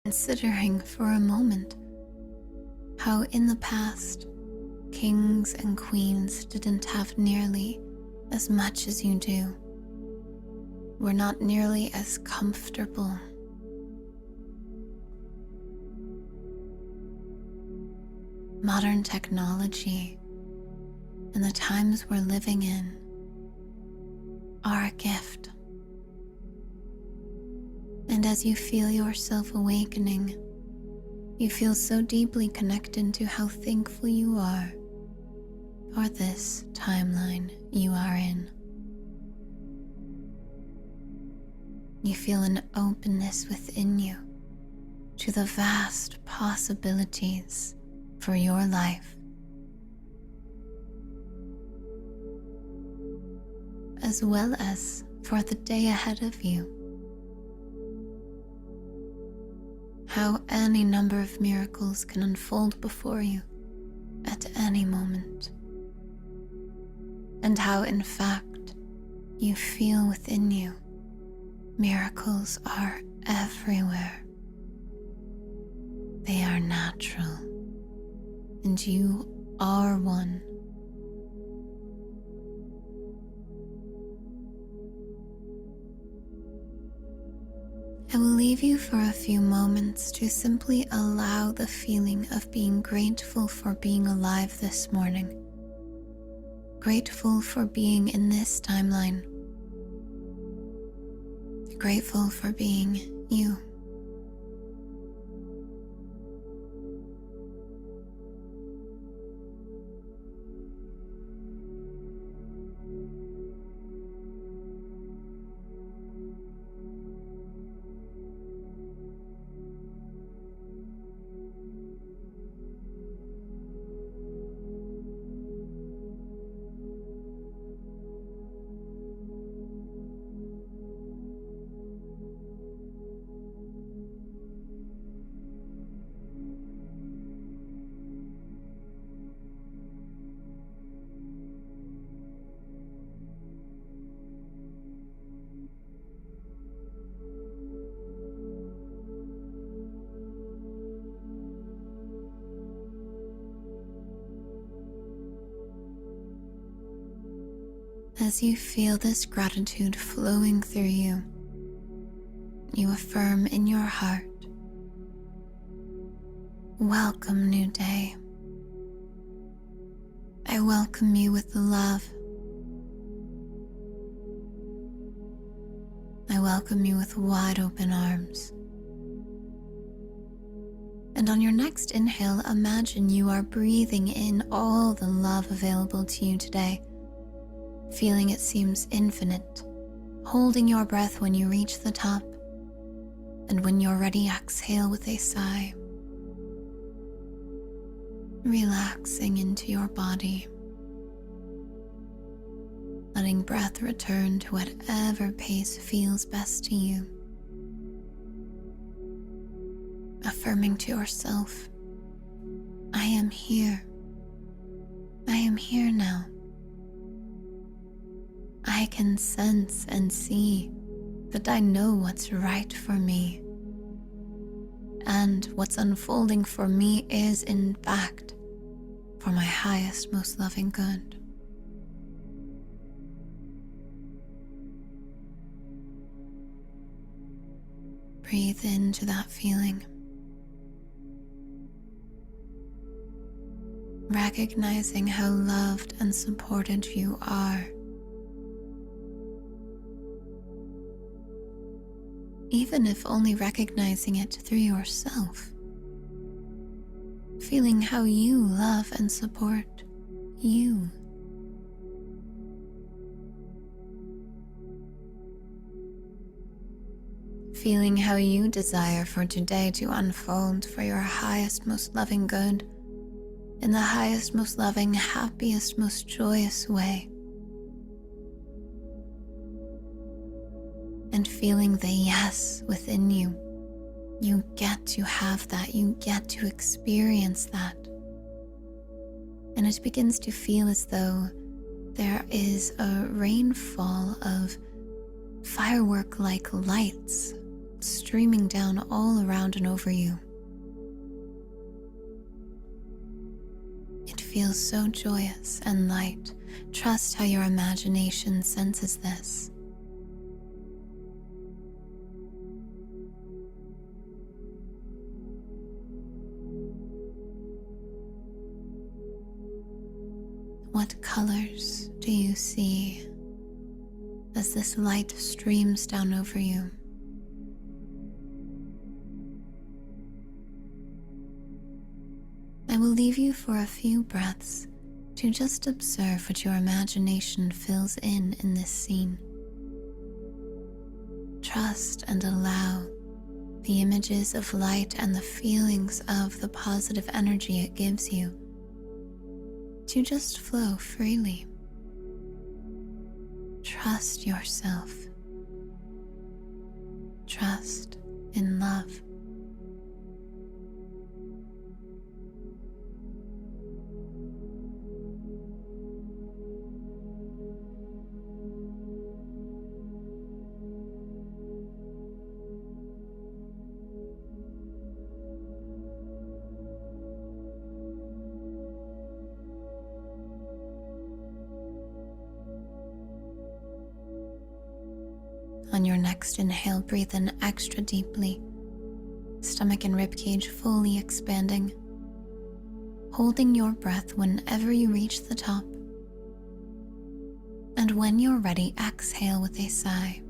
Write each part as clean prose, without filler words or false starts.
considering for a moment how in the past kings and queens didn't have nearly as much as you do, were not nearly as comfortable. Modern technology and the times we're living in are a gift. And as you feel yourself awakening, you feel so deeply connected to how thankful you are for this timeline you are in. You feel an openness within you to the vast possibilities for your life, as well as for the day ahead of you. How any number of miracles can unfold before you at any moment, and how in fact you feel within you miracles are everywhere. They are natural, and you are one. I will leave you for a few moments to simply allow the feeling of being grateful for being alive this morning, grateful for being in this timeline, grateful for being you. As you feel this gratitude flowing through you, you affirm in your heart, welcome new day. I welcome you with love. I welcome you with wide open arms. And on your next inhale, imagine you are breathing in all the love available to you today, feeling it seems infinite, holding your breath when you reach the top, and when you're ready, exhale with a sigh, relaxing into your body, letting breath return to whatever pace feels best to you, affirming to yourself, I am here. I am here now. I can sense and see that I know what's right for me. And what's unfolding for me is, in fact, for my highest, most loving good. Breathe into that feeling. Recognizing how loved and supported you are. Even if only recognizing it through yourself. Feeling how you love and support you. Feeling how you desire for today to unfold for your highest, most loving good, in the highest, most loving, happiest, most joyous way. And feeling the yes within you. You get to have that, you get to experience that. And it begins to feel as though there is a rainfall of firework-like lights streaming down all around and over you. It feels so joyous and light. Trust how your imagination senses this. What colors do you see as this light streams down over you? I will leave you for a few breaths to just observe what your imagination fills in this scene. Trust and allow the images of light and the feelings of the positive energy it gives you to just flow freely. Trust yourself. Trust in love. On your next inhale, breathe in extra deeply, stomach and ribcage fully expanding, holding your breath whenever you reach the top. And when you're ready, exhale with a sigh.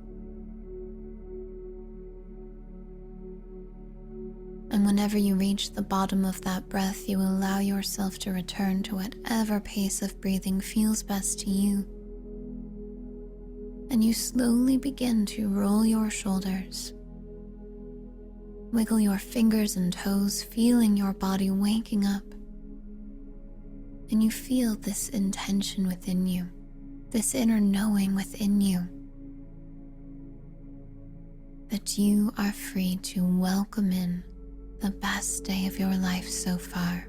And whenever you reach the bottom of that breath, you allow yourself to return to whatever pace of breathing feels best to you. And you slowly begin to roll your shoulders. Wiggle your fingers and toes, feeling your body waking up. And you feel this intention within you, this inner knowing within you, that you are free to welcome in the best day of your life so far.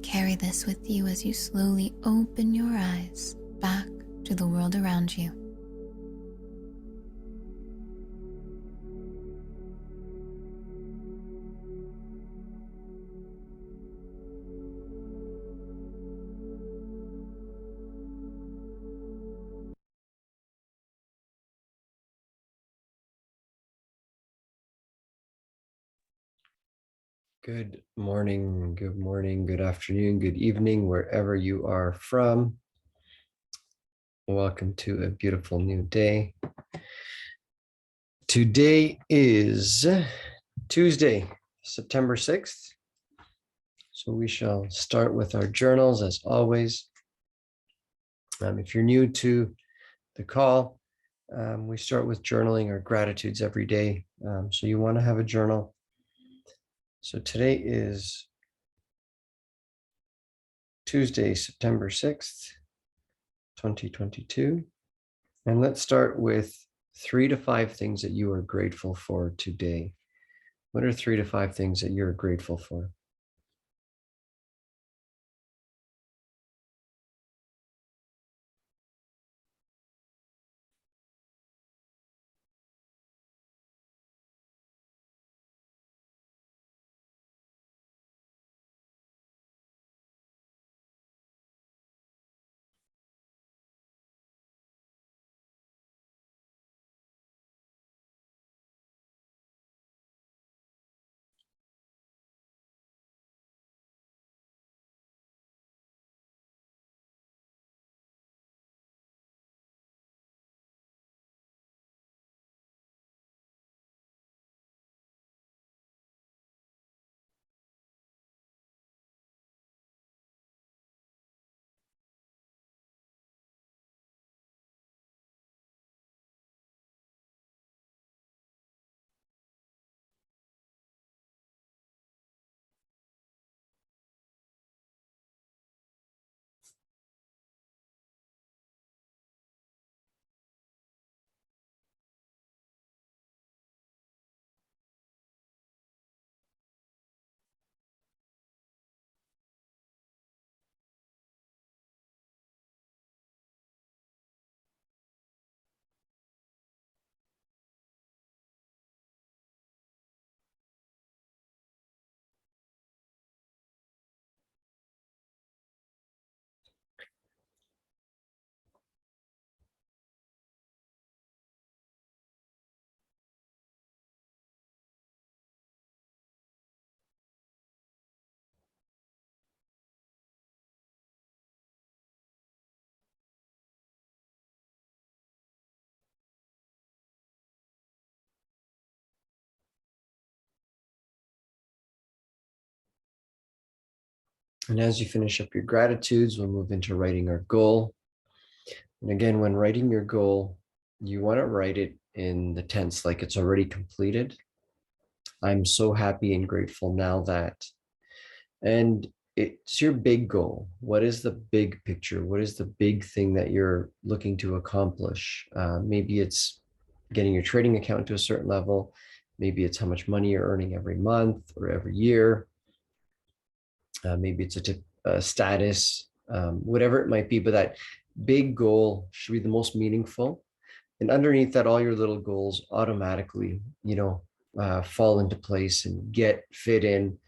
Carry this with you as you slowly open your eyes back to the world around you. Good morning, good afternoon, good evening, wherever you are from. Welcome to a beautiful new day. Today is Tuesday, September 6th. So we shall start with our journals as always. If you're new to the call, we start with journaling our gratitudes every day. So you want to have a journal. So today is Tuesday, September 6th, 2022. And let's start with 3 to 5 things that you are grateful for today. What are 3 to 5 things that you're grateful for? And as you finish up your gratitudes, we'll move into writing our goal. And again, when writing your goal, you want to write it in the tense, like it's already completed. I'm so happy and grateful now that, and it's your big goal. What is the big picture? What is the big thing that you're looking to accomplish? Maybe it's getting your trading account to a certain level. Maybe it's how much money you're earning every month or every year. Maybe it's a status, whatever it might be. But that big goal should be the most meaningful. And underneath that, all your little goals automatically, fall into place and get fit in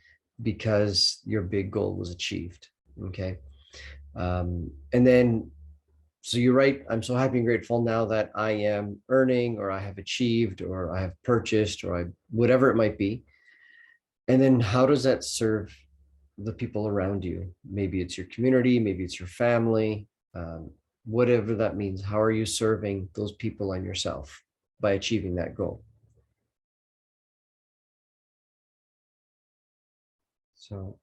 because your big goal was achieved. Okay. And then, so you write, I'm so happy and grateful now that I am earning, or I have achieved, or I have purchased, or whatever it might be. And then how does that serve the people around you? Maybe it's your community, maybe it's your family, whatever that means. How are you serving those people and yourself by achieving that goal? So,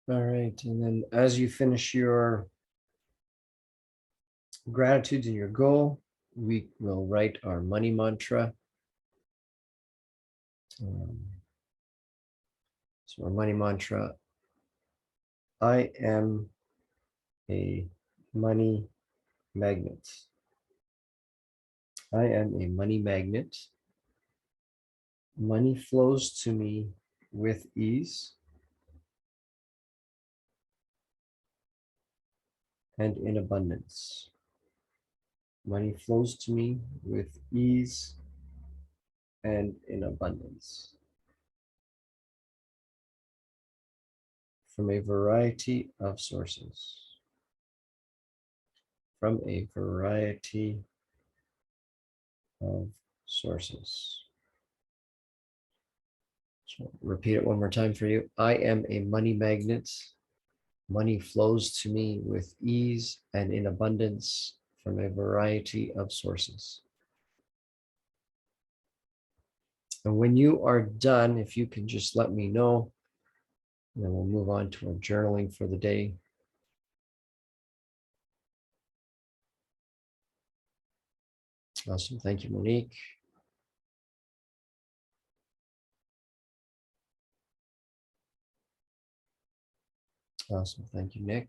all right. And then as you finish your gratitudes and your goal, we will write our money mantra. Um, so our money mantra, I am a money magnet. I am a money magnet. Money flows to me with ease and in abundance. Money flows to me with ease and in abundance from a variety of sources. From a variety of sources. So repeat it one more time for you. I am a money magnet. Money flows to me with ease and in abundance from a variety of sources. And when you are done, if you can just let me know, and then we'll move on to our journaling for the day. Awesome. Thank you, Monique. Awesome. Thank you, Nick.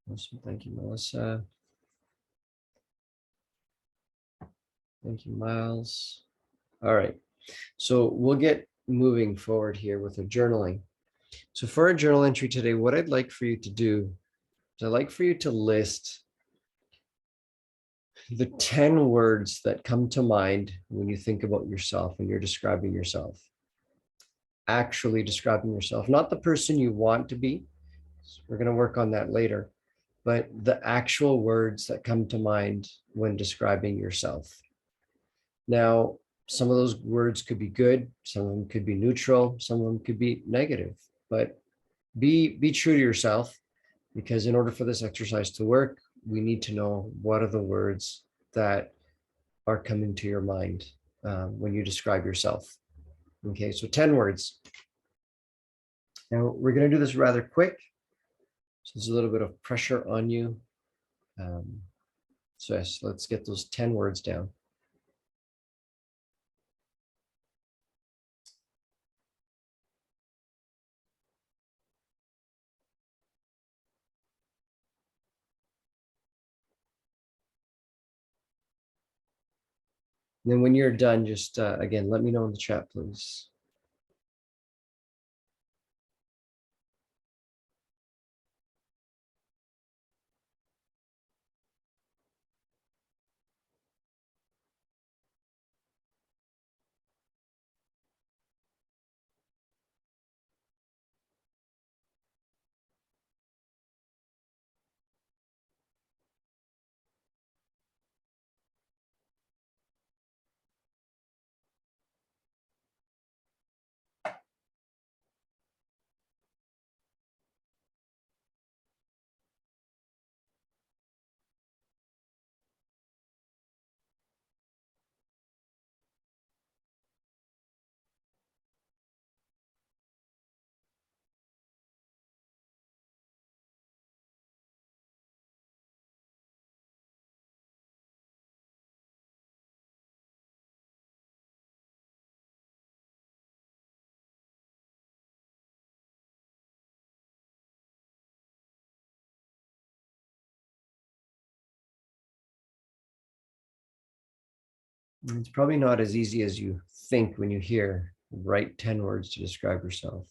Awesome. Thank you, Melissa. Thank you, Miles. All right. So we'll get moving forward here with the journaling. So for our journal entry today, what I'd like for you to do is I'd like for you to list the 10 words that come to mind when you think about yourself, when you're describing yourself. Actually describing yourself, not the person you want to be. We're going to work on that later, but the actual words that come to mind when describing yourself. Now, some of those words could be good, some of them could be neutral, some of them could be negative, but be true to yourself, because in order for this exercise to work, we need to know what are the words that are coming to your mind when you describe yourself. Okay, so 10 words. Now we're going to do this rather quick. So there's a little bit of pressure on you. So yes, let's get those 10 words down. And then when you're done, just again, let me know in the chat, please. It's probably not as easy as you think when you hear write 10 words to describe yourself.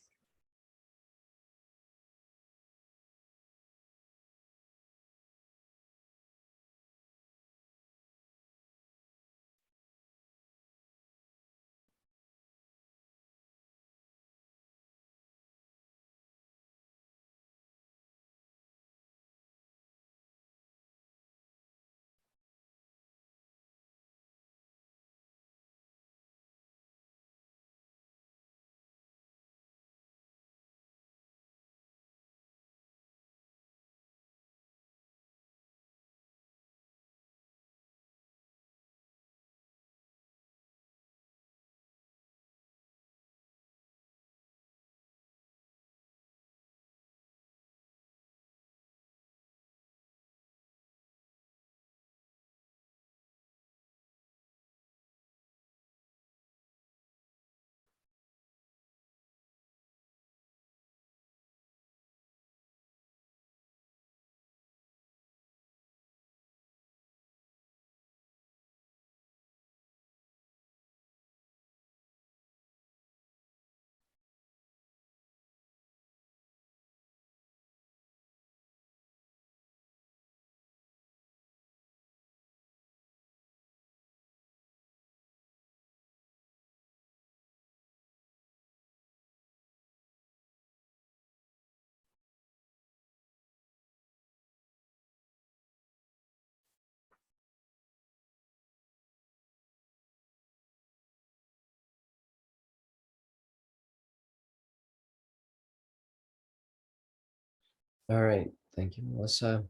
All right. Thank you, Melissa.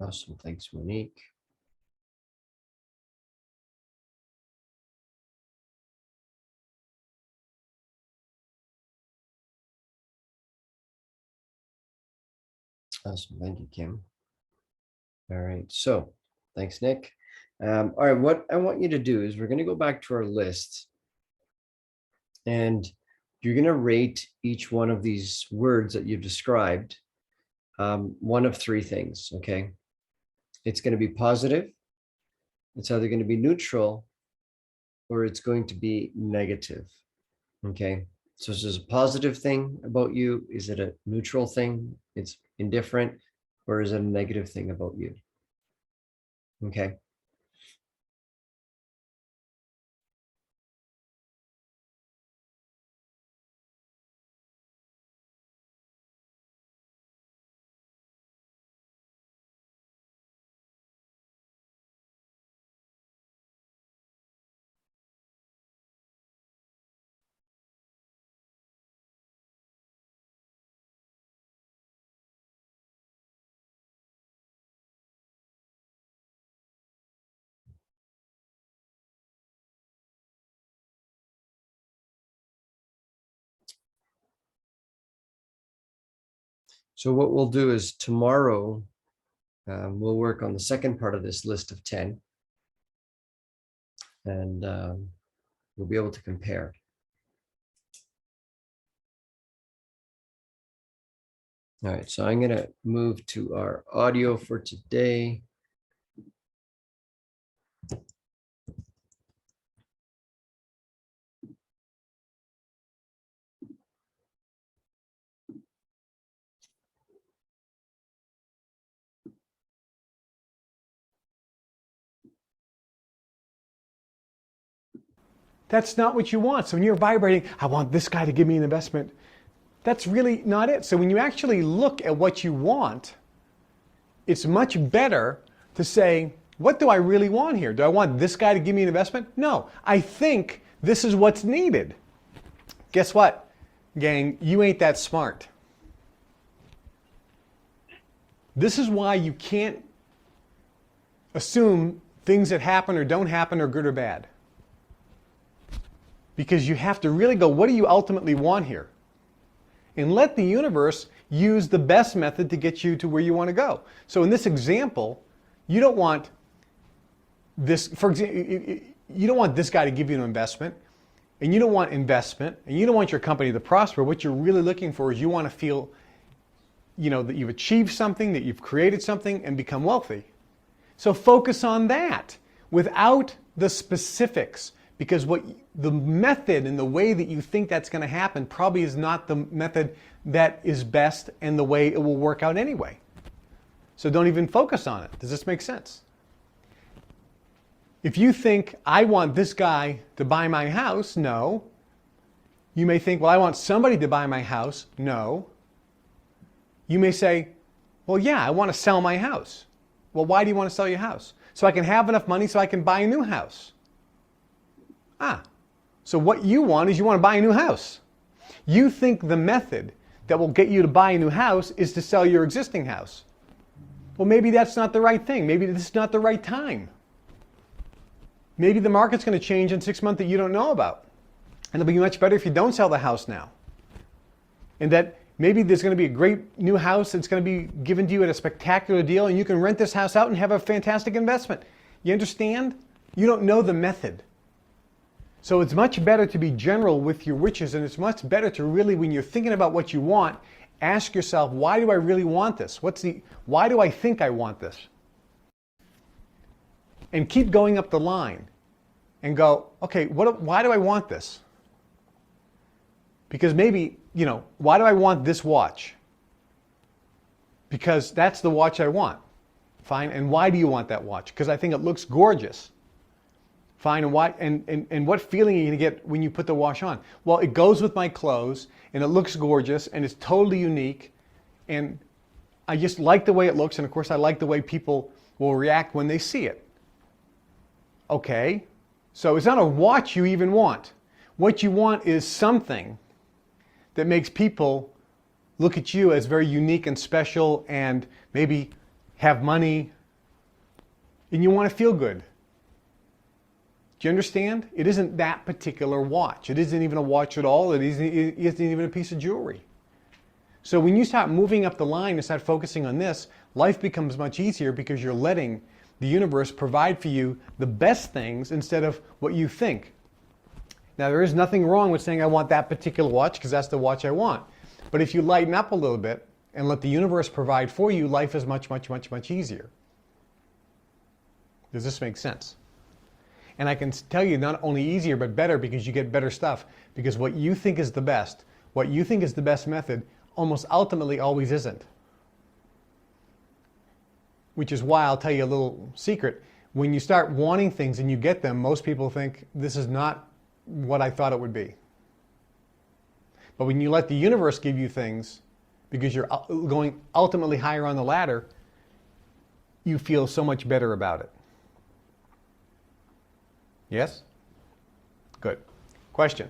Awesome. Thanks, Monique. Awesome. Thank you, Kim. All right. So thanks, Nick. All right. What I want you to do is we're going to go back to our list and you're going to rate each one of these words that you've described one of three things, okay? It's going to be positive, it's either going to be neutral, or it's going to be negative, okay? So is this a positive thing about you? Is it a neutral thing? It's indifferent, or is it a negative thing about you? Okay. So what we'll do is tomorrow, we'll work on the second part of this list of 10, and we'll be able to compare. All right, so I'm going to move to our audio for today. That's not what you want. So when you're vibrating, I want this guy to give me an investment, that's really not it. So when you actually look at what you want, it's much better to say, what do I really want here? Do I want this guy to give me an investment? No, I think this is what's needed. Guess what, gang? You ain't that smart. This is why you can't assume things that happen or don't happen are good or bad. Because you have to really go, what do you ultimately want here? And let the universe use the best method to get you to where you want to go. So in this example, you don't want this, for example, you don't want this guy to give you an investment, and you don't want investment, and you don't want your company to prosper. What you're really looking for is you want to feel, that you've achieved something, that you've created something, and become wealthy. So focus on that without the specifics. Because the method and the way that you think that's going to happen probably is not the method that is best and the way it will work out anyway. So don't even focus on it. Does this make sense? If you think, I want this guy to buy my house, no. You may think, well, I want somebody to buy my house, no. You may say, well, yeah, I want to sell my house. Well, why do you want to sell your house? So I can have enough money so I can buy a new house. So what you want is you want to buy a new house. You think the method that will get you to buy a new house is to sell your existing house. Well, maybe that's not the right thing. Maybe this is not the right time. Maybe the market's going to change in 6 months that you don't know about. And it'll be much better if you don't sell the house now. And that maybe there's going to be a great new house that's going to be given to you at a spectacular deal, and you can rent this house out and have a fantastic investment. You understand? You don't know the method. So it's much better to be general with your wishes, and it's much better to really, when you're thinking about what you want, ask yourself, why do I really want this? Why do I think I want this? And keep going up the line and go, okay, why do I want this? Because maybe, why do I want this watch? Because that's the watch I want. Fine, and why do you want that watch? Because I think it looks gorgeous. Fine, and why? And what feeling are you going to get when you put the watch on? Well, it goes with my clothes, and it looks gorgeous, and it's totally unique, and I just like the way it looks, and of course I like the way people will react when they see it. Okay, so it's not a watch you even want. What you want is something that makes people look at you as very unique and special, and maybe have money, and you want to feel good. Do you understand? It isn't that particular watch. It isn't even a watch at all. It isn't even a piece of jewelry. So when you start moving up the line and start focusing on this, life becomes much easier because you're letting the universe provide for you the best things instead of what you think. Now, there is nothing wrong with saying I want that particular watch because that's the watch I want. But if you lighten up a little bit and let the universe provide for you, life is much, much, much, much easier. Does this make sense? And I can tell you not only easier, but better because you get better stuff. Because what you think is the best, what you think is the best method, almost ultimately always isn't. Which is why I'll tell you a little secret. When you start wanting things and you get them, most people think this is not what I thought it would be. But when you let the universe give you things, because you're going ultimately higher on the ladder, you feel so much better about it. Yes? Good. Question?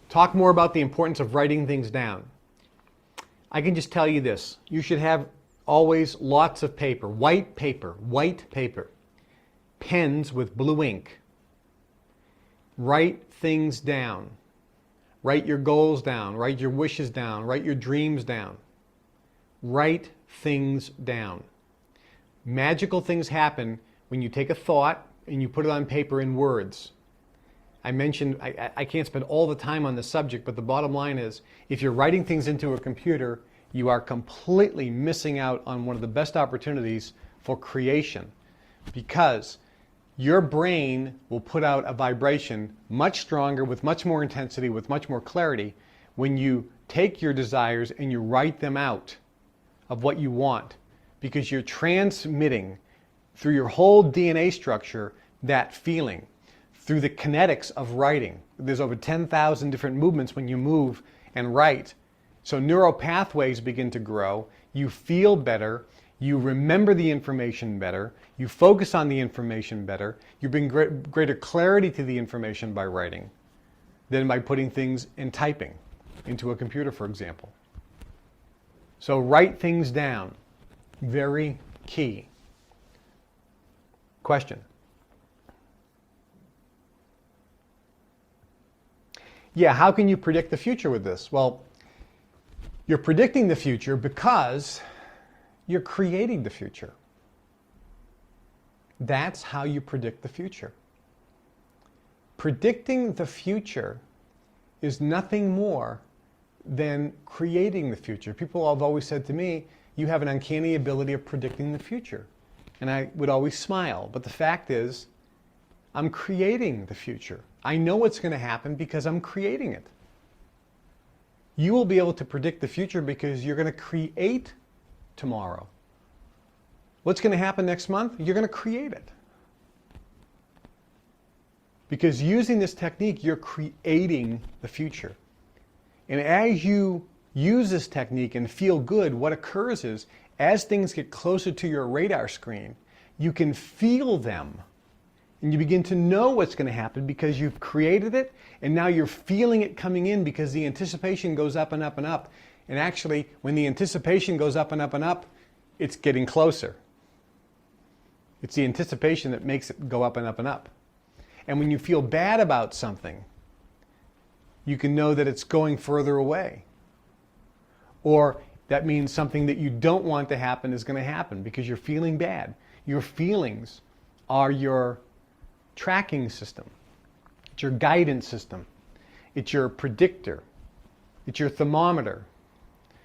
Talk more about the importance of writing things down. I can just tell you this. You should have always lots of paper, white paper, pens with blue ink. Write things down. Write your goals down. Write your wishes down. Write your dreams down. Write things down. Magical things happen when you take a thought and you put it on paper in words. I mentioned, I can't spend all the time on this subject, but the bottom line is, if you're writing things into a computer, you are completely missing out on one of the best opportunities for creation, because your brain will put out a vibration much stronger, with much more intensity, with much more clarity, when you take your desires and you write them out of what you want, because you're transmitting through your whole DNA structure that feeling through the kinetics of writing. There's over 10,000 different movements when you move and write. So neural pathways begin to grow. You feel better. You remember the information better. You focus on the information better. You bring greater clarity to the information by writing than by putting things in typing into a computer, for example. So write things down. Very key. Question? Yeah, how can you predict the future with this? Well, you're predicting the future because you're creating the future. That's how you predict the future. Predicting the future is nothing more than creating the future. People have always said to me, you have an uncanny ability of predicting the future. And I would always smile. But the fact is, I'm creating the future. I know what's going to happen because I'm creating it. You will be able to predict the future because you're going to create tomorrow. What's going to happen next month? You're going to create it. Because using this technique, you're creating the future. And as you use this technique and feel good, what occurs is, as things get closer to your radar screen, you can feel them. And you begin to know what's going to happen because you've created it, and now you're feeling it coming in because the anticipation goes up and up and up. And actually, when the anticipation goes up and up and up, it's getting closer. It's the anticipation that makes it go up and up and up. And when you feel bad about something, you can know that it's going further away. Or that means something that you don't want to happen is going to happen because you're feeling bad. Your feelings are your tracking system. It's your guidance system. It's your predictor. It's your thermometer.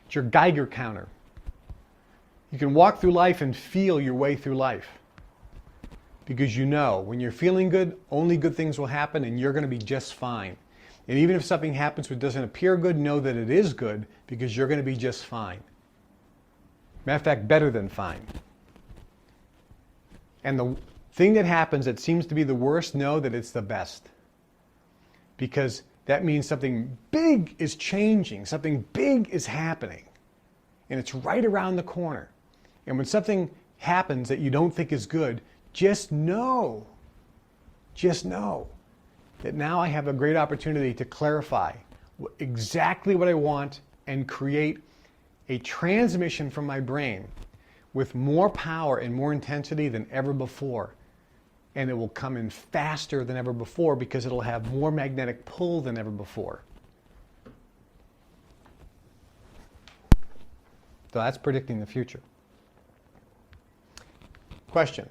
It's your Geiger counter. You can walk through life and feel your way through life because you know when you're feeling good, only good things will happen and you're going to be just fine. And even if something happens which doesn't appear good, know that it is good because you're going to be just fine. Matter of fact, better than fine. And the thing that happens that seems to be the worst, know that it's the best. Because that means something big is changing, something big is happening. And it's right around the corner. And when something happens that you don't think is good, just know that now I have a great opportunity to clarify exactly what I want and create a transmission from my brain with more power and more intensity than ever before. And it will come in faster than ever before because it'll have more magnetic pull than ever before. So that's predicting the future. Question.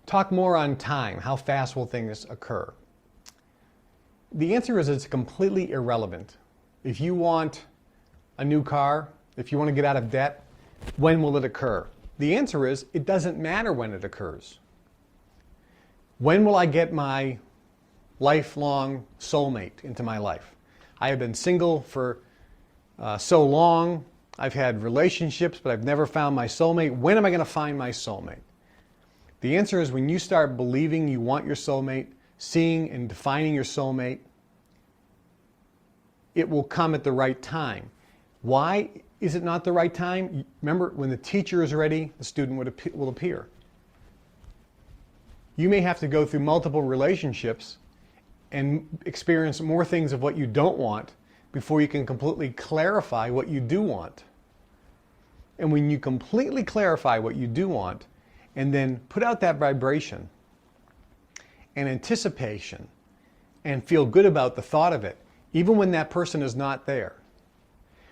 talk more on time. How fast will things occur? The answer is it's completely irrelevant. If you want a new car, if you want to get out of debt, when will it occur? The answer is it doesn't matter when it occurs. When will I get my lifelong soulmate into my life? I have been single for so long. I've had relationships, but I've never found my soulmate. When am I going to find my soulmate? The answer is when you start believing you want your soulmate, seeing and defining your soulmate, it will come at the right time. Why is it not the right time? Remember, when the teacher is ready, the student will appear. You may have to go through multiple relationships and experience more things of what you don't want before you can completely clarify what you do want. And when you completely clarify what you do want and then put out that vibration and anticipation and feel good about the thought of it, even when that person is not there,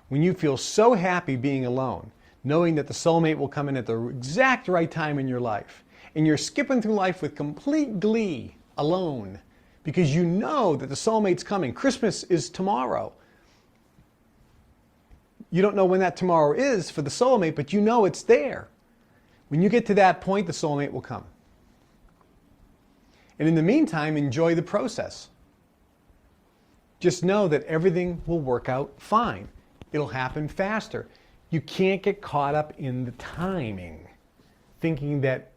when you feel so happy being alone, knowing that the soulmate will come in at the exact right time in your life, and you're skipping through life with complete glee alone because you know that the soulmate's coming. Christmas is tomorrow. You don't know when that tomorrow is for the soulmate, but you know it's there. When you get to that point, the soulmate will come. And in the meantime, enjoy the process. Just know that everything will work out fine. It'll happen faster. You can't get caught up in the timing, thinking that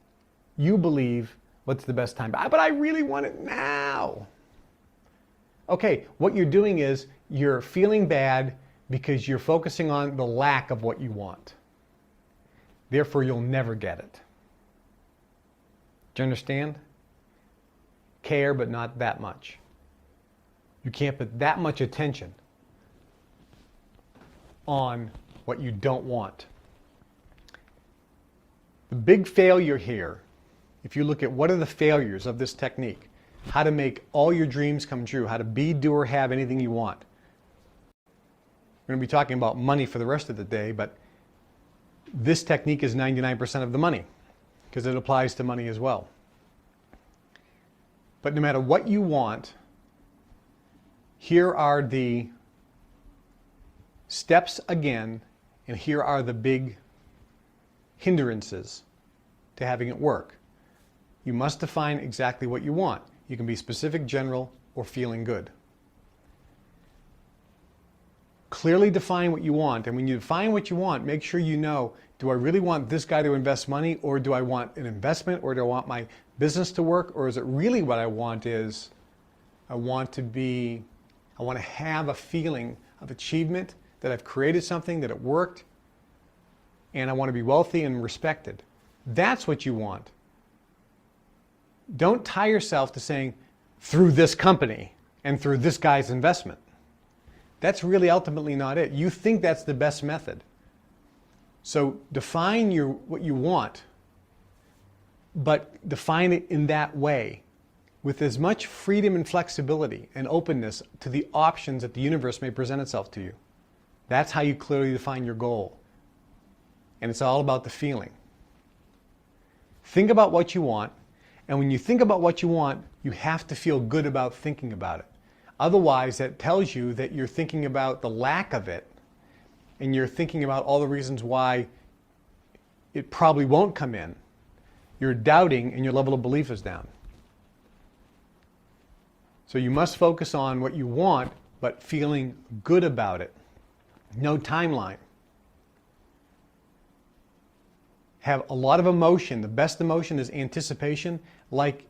you believe what's the best time. But I really want it now. Okay, what you're doing is you're feeling bad because you're focusing on the lack of what you want. Therefore, you'll never get it. Do you understand? Care, but not that much. You can't put that much attention on what you don't want. The big failure here, if you look at what are the failures of this technique, how to make all your dreams come true, how to be, do, or have anything you want. We're going to be talking about money for the rest of the day, but this technique is 99% of the money because it applies to money as well. But no matter what you want, here are the steps again, and here are the big hindrances to having it work. You must define exactly what you want. You can be specific, general, or feeling good. Clearly define what you want, and when you define what you want, make sure you know, do I really want this guy to invest money, or do I want an investment, or do I want my business to work, or is it really what I want is, I want to have a feeling of achievement, that I've created something, that it worked, and I want to be wealthy and respected. That's what you want. Don't tie yourself to saying, through this company and through this guy's investment. That's really ultimately not it. You think that's the best method. So define what you want, but define it in that way with as much freedom and flexibility and openness to the options that the universe may present itself to you. That's how you clearly define your goal. And it's all about the feeling. Think about what you want, and when you think about what you want, you have to feel good about thinking about it. Otherwise, that tells you that you're thinking about the lack of it, and you're thinking about all the reasons why it probably won't come in. You're doubting, and your level of belief is down. So you must focus on what you want, but feeling good about it. No timeline. Have a lot of emotion. The best emotion is anticipation, like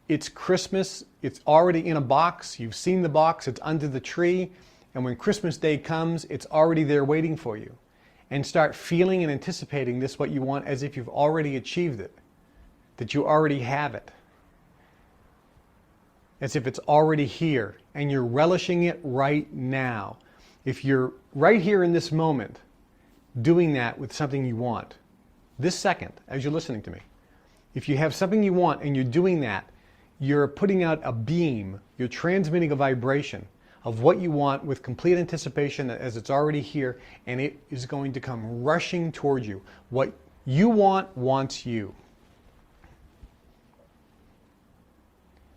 it's Christmas, it's already in a box, you've seen the box, it's under the tree, and when Christmas Day comes, it's already there waiting for you. And start feeling and anticipating this, what you want, as if you've already achieved it, that you already have it, as if it's already here, and you're relishing it right now. If you're right here in this moment, doing that with something you want, this second, as you're listening to me, if you have something you want and you're doing that, you're putting out a beam, you're transmitting a vibration of what you want with complete anticipation as it's already here, and it is going to come rushing toward you. What you want wants you.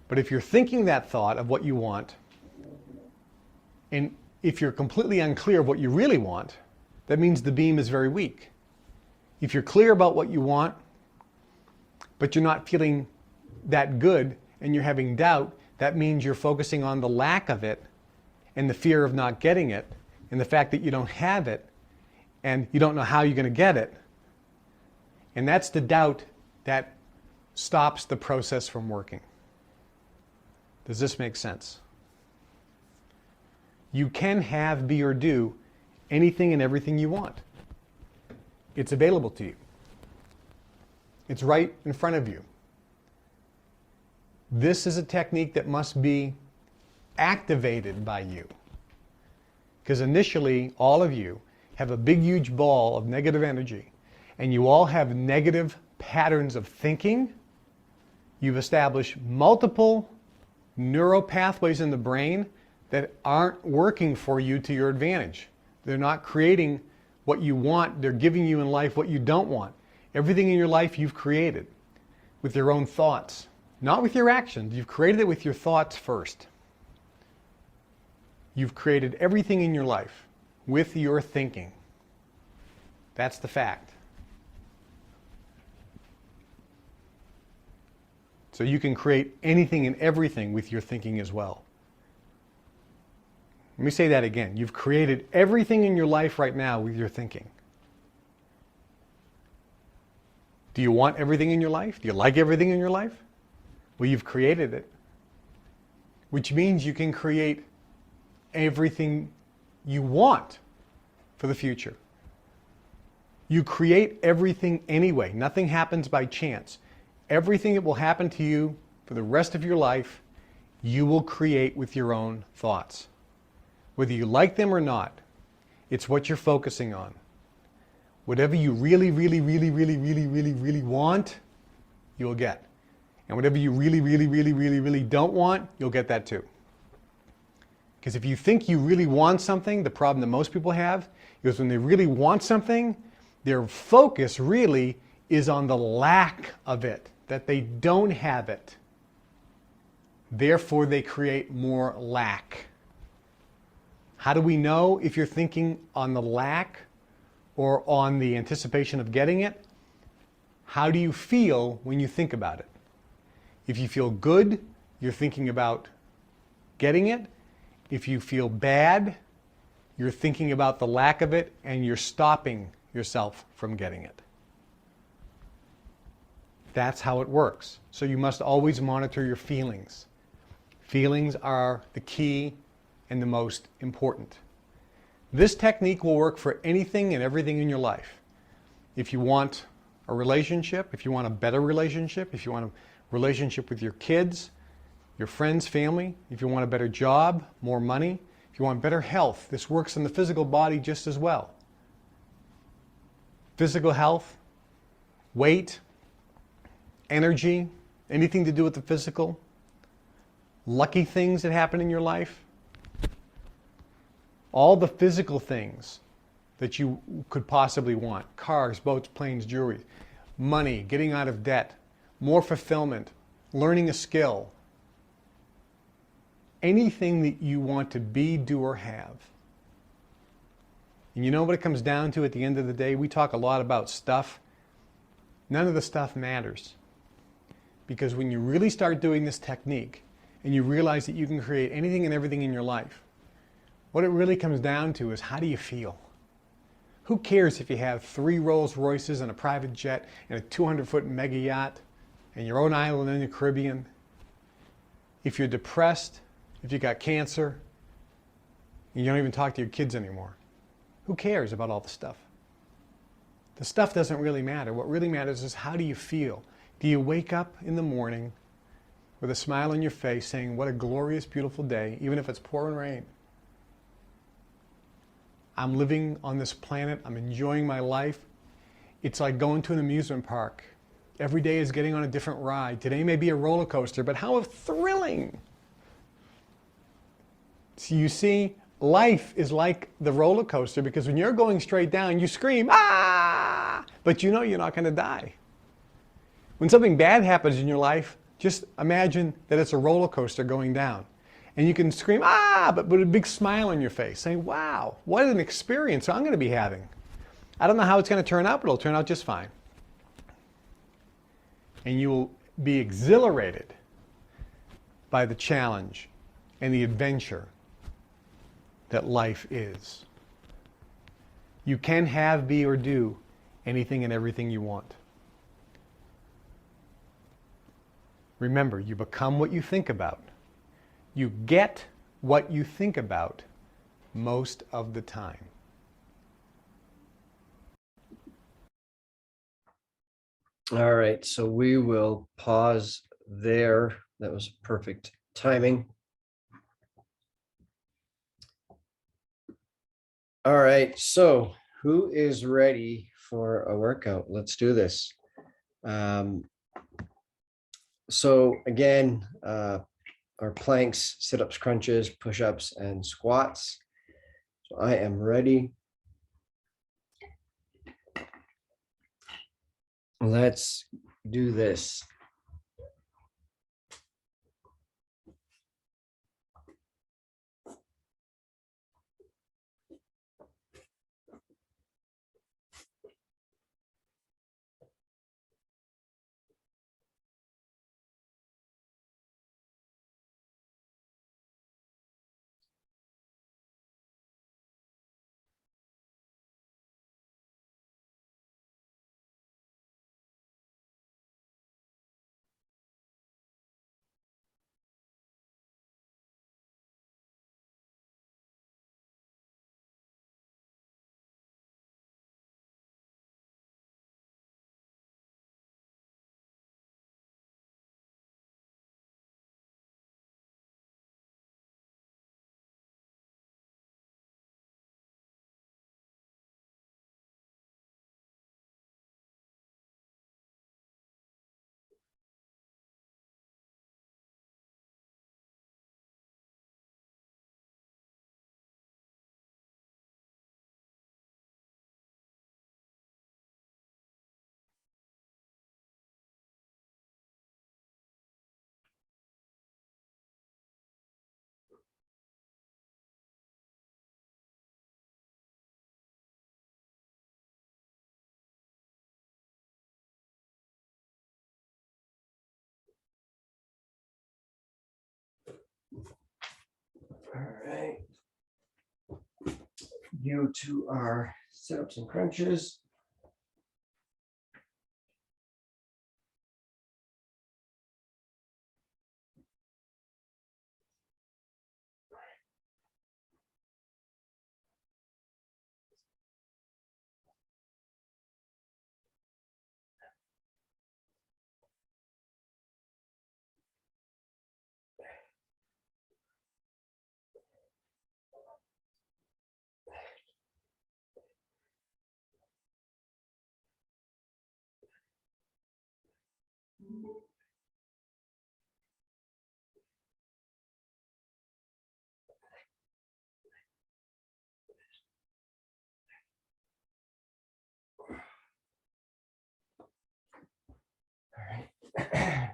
But if you're thinking that thought of what you want, and if you're completely unclear of what you really want, that means the beam is very weak. If you're clear about what you want, but you're not feeling that good and you're having doubt, that means you're focusing on the lack of it and the fear of not getting it and the fact that you don't have it and you don't know how you're going to get it. And that's the doubt that stops the process from working. Does this make sense? You can have, be, or do anything and everything you want. It's available to you. It's right in front of you. This is a technique that must be activated by you. Because initially, all of you have a big, huge ball of negative energy, and you all have negative patterns of thinking. You've established multiple neural pathways in the brain that aren't working for you to your advantage. They're not creating what you want. They're giving you in life what you don't want. Everything in your life you've created with your own thoughts, not with your actions. You've created it with your thoughts first. You've created everything in your life with your thinking. That's the fact. So you can create anything and everything with your thinking as well. Let me say that again. You've created everything in your life right now with your thinking. Do you want everything in your life? Do you like everything in your life? Well, you've created it. Which means you can create everything you want for the future. You create everything anyway. Nothing happens by chance. Everything that will happen to you for the rest of your life, you will create with your own thoughts. Whether you like them or not, it's what you're focusing on. Whatever you really, really, really, really, really, really, really want, you'll get. And whatever you really, really, really, really, really don't want, you'll get that too. Because if you think you really want something, the problem that most people have is when they really want something, their focus really is on the lack of it, that they don't have it. Therefore, they create more lack. How do we know if you're thinking on the lack or on the anticipation of getting it? How do you feel when you think about it? If you feel good, you're thinking about getting it. If you feel bad, you're thinking about the lack of it and you're stopping yourself from getting it. That's how it works. So you must always monitor your feelings. Feelings are the key and the most important. This technique will work for anything and everything in your life. If you want a relationship, if you want a better relationship, if you want a relationship with your kids, your friends, family, if you want a better job, more money, if you want better health, this works in the physical body just as well. Physical health, weight, energy, anything to do with the physical, lucky things that happen in your life, all the physical things that you could possibly want, cars, boats, planes, jewelry, money, getting out of debt, more fulfillment, learning a skill, anything that you want to be, do, or have. And you know what it comes down to at the end of the day? We talk a lot about stuff. None of the stuff matters. Because when you really start doing this technique and you realize that you can create anything and everything in your life, what it really comes down to is how do you feel? Who cares if you have 3 Rolls Royces and a private jet and a 200-foot mega yacht and your own island in the Caribbean? If you're depressed, if you got cancer, and you don't even talk to your kids anymore, who cares about all the stuff? The stuff doesn't really matter. What really matters is how do you feel? Do you wake up in the morning with a smile on your face saying, what a glorious, beautiful day, even if it's pouring rain? I'm living on this planet. I'm enjoying my life. It's like going to an amusement park. Every day is getting on a different ride. Today may be a roller coaster, but how thrilling! So you see, life is like the roller coaster because when you're going straight down, you scream, ah! But you know you're not going to die. When something bad happens in your life, Just imagine that it's a roller coaster going down. And you can scream, ah, but with a big smile on your face, saying, wow, what an experience I'm going to be having. I don't know how it's going to turn out, but it'll turn out just fine. And you will be exhilarated by the challenge and the adventure that life is. You can have, be, or do anything and everything you want. Remember, you become what you think about. You get what you think about most of the time. All right, so we will pause there. That was perfect timing. All right, so who is ready for a workout? Let's do this. So again, our planks, sit-ups, crunches, push-ups, and squats. So I am ready. Let's do this. All right. You two are sit-ups and crunches. All right.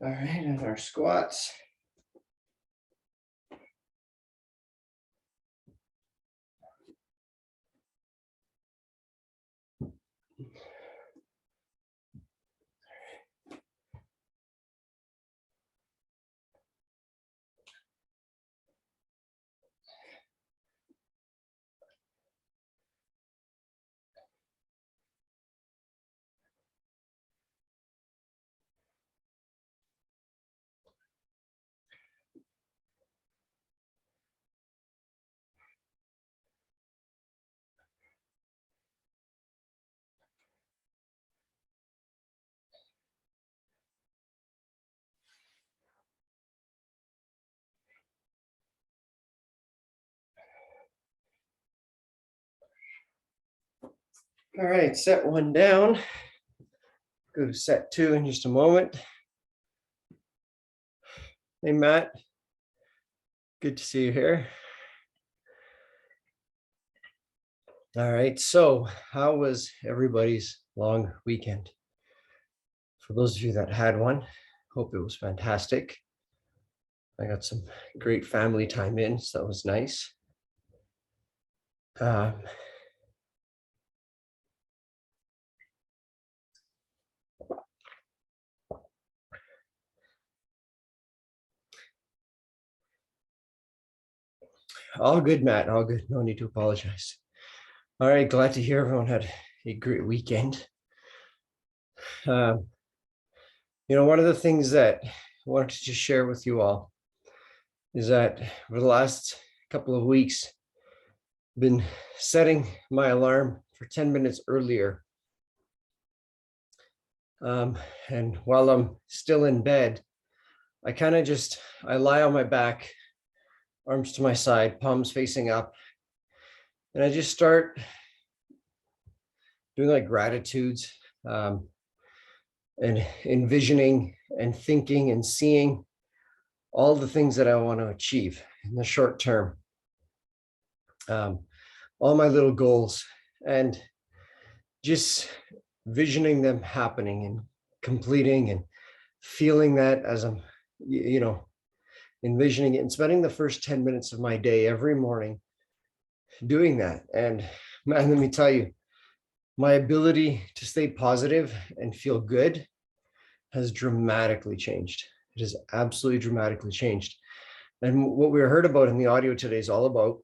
All right, and our squats. All right, set one down. Go to set two in just a moment. Hey, Matt. Good to see you here. All right, so how was everybody's long weekend? For those of you that had one, hope it was fantastic. I got some great family time in, so that was nice. All good, Matt. All good. No need to apologize. All right, glad to hear everyone had a great weekend. One of the things that I wanted to just share with you all is that over the last couple of weeks, I've been setting my alarm for 10 minutes earlier. And while I'm still in bed, I lie on my back, arms to my side, palms facing up, and I just start doing like gratitudes, and envisioning and thinking and seeing all the things that I want to achieve in the short term, all my little goals, and just visioning them happening and completing and feeling that as I'm, envisioning it and spending the first 10 minutes of my day every morning doing that. And man, let me tell you, my ability to stay positive and feel good has dramatically changed. It has absolutely dramatically changed. And what we heard about in the audio today is all about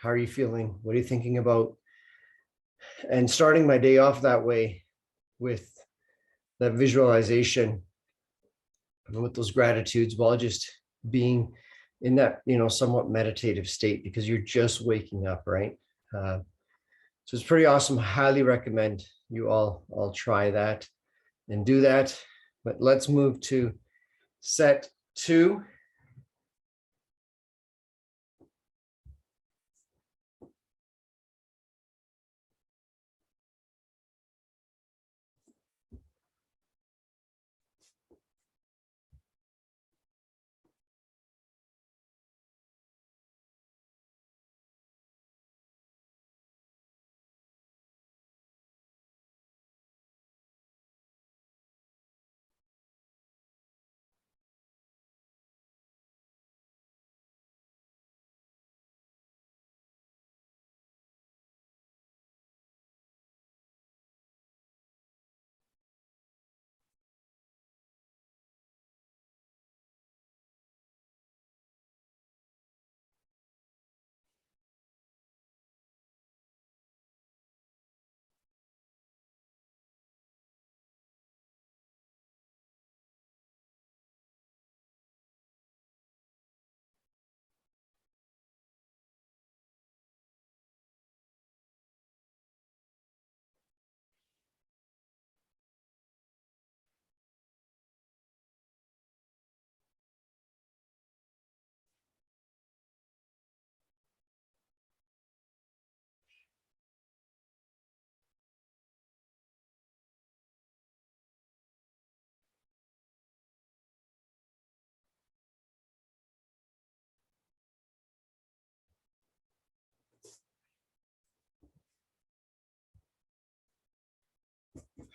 how are you feeling? What are you thinking about? And starting my day off that way with that visualization and with those gratitudes while just being in that, somewhat meditative state because you're just waking up, right? So it's pretty awesome. I highly recommend you all try that and do that. But let's move to set two.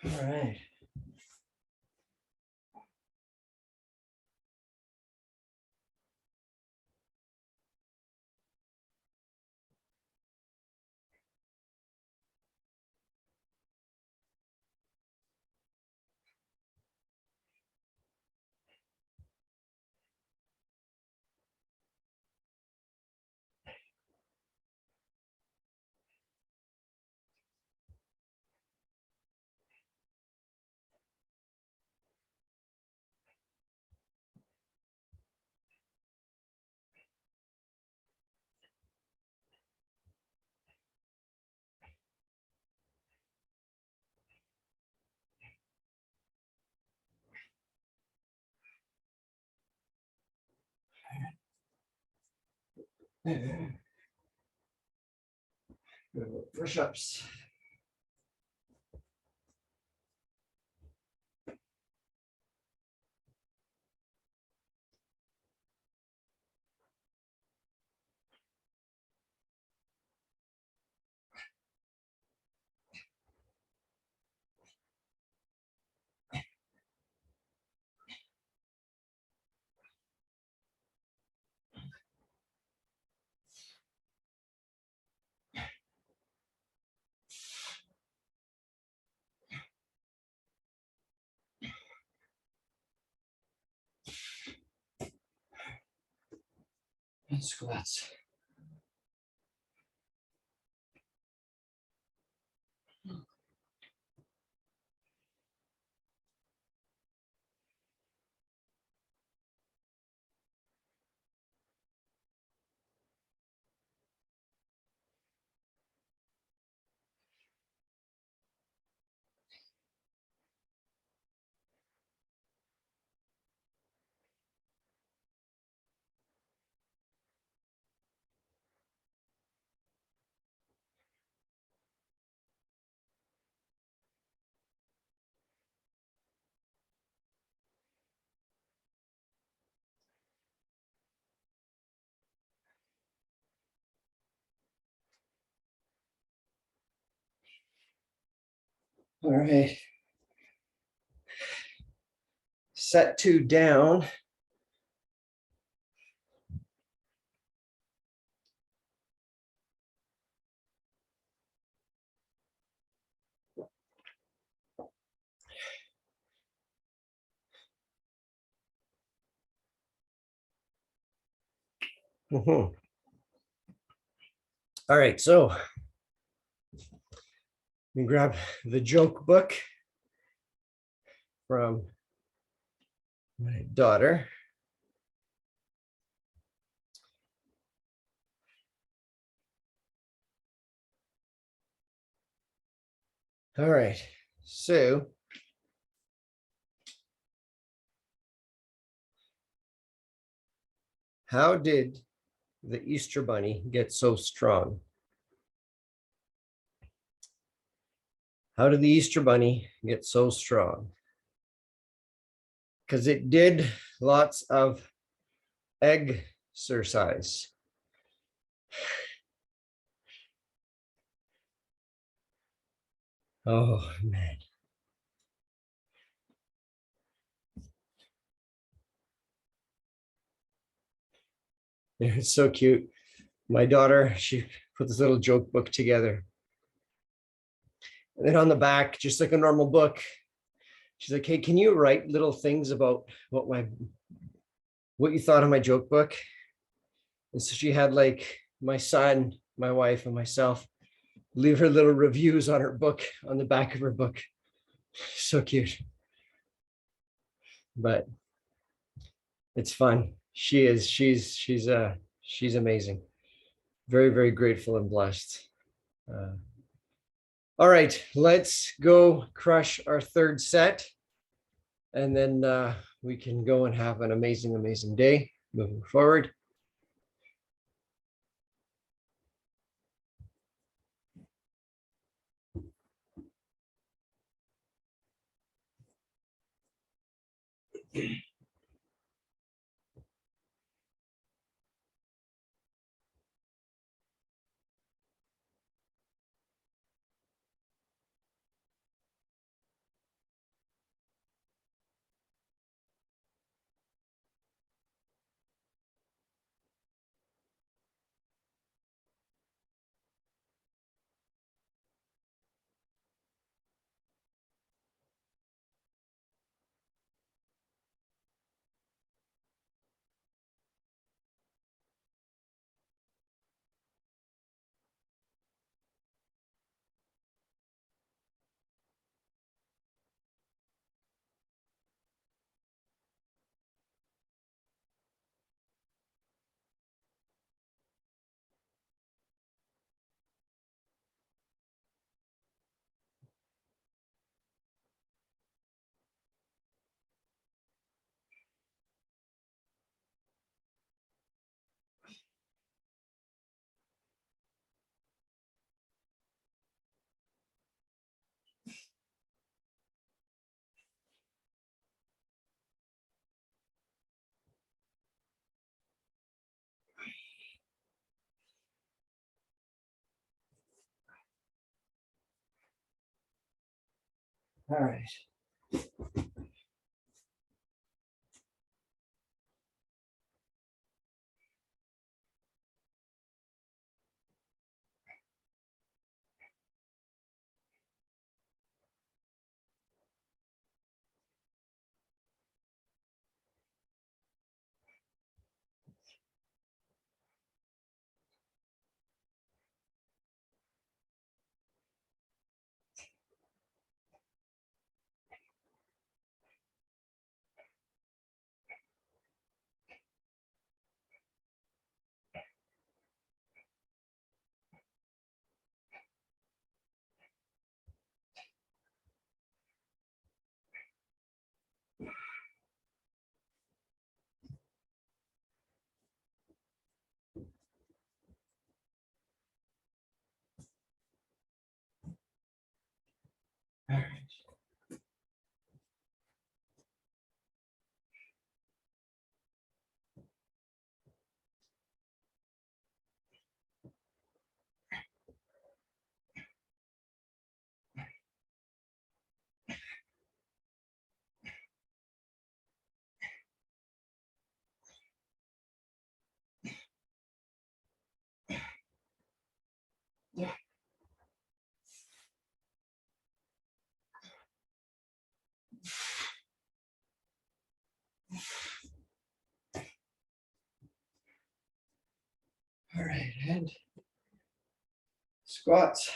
All right. Push-ups. and squats. All right. Set 2 down. Mhm. All right, so let me grab the joke book from my daughter. All right, so how did the Easter Bunny get so strong? How did the Easter Bunny get so strong? Because it did lots of exercise. Oh, man. It's so cute. My daughter, she put this little joke book together. And then on the back, just like a normal book, she's like, "Hey, can you write little things about what you thought of my joke book?" And so she had like my son, my wife, and myself leave her little reviews on her book, on the back of her book. So cute. But it's fun. She's amazing. Very, very grateful and blessed. All right, let's go crush our third set. And then we can go and have an amazing, amazing day moving forward. All right. right, and squats.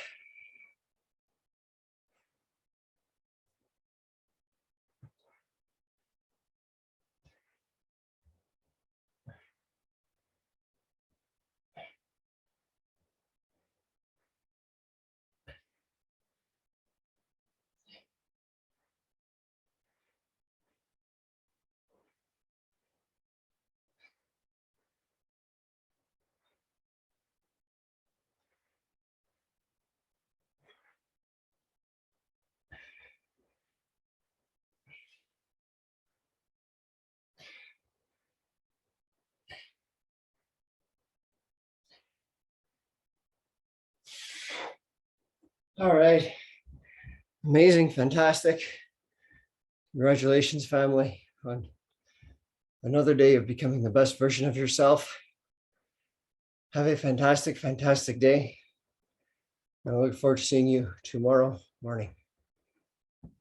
All right. Amazing, fantastic. Congratulations, family, on another day of becoming the best version of yourself. Have a fantastic, fantastic day. I look forward to seeing you tomorrow morning.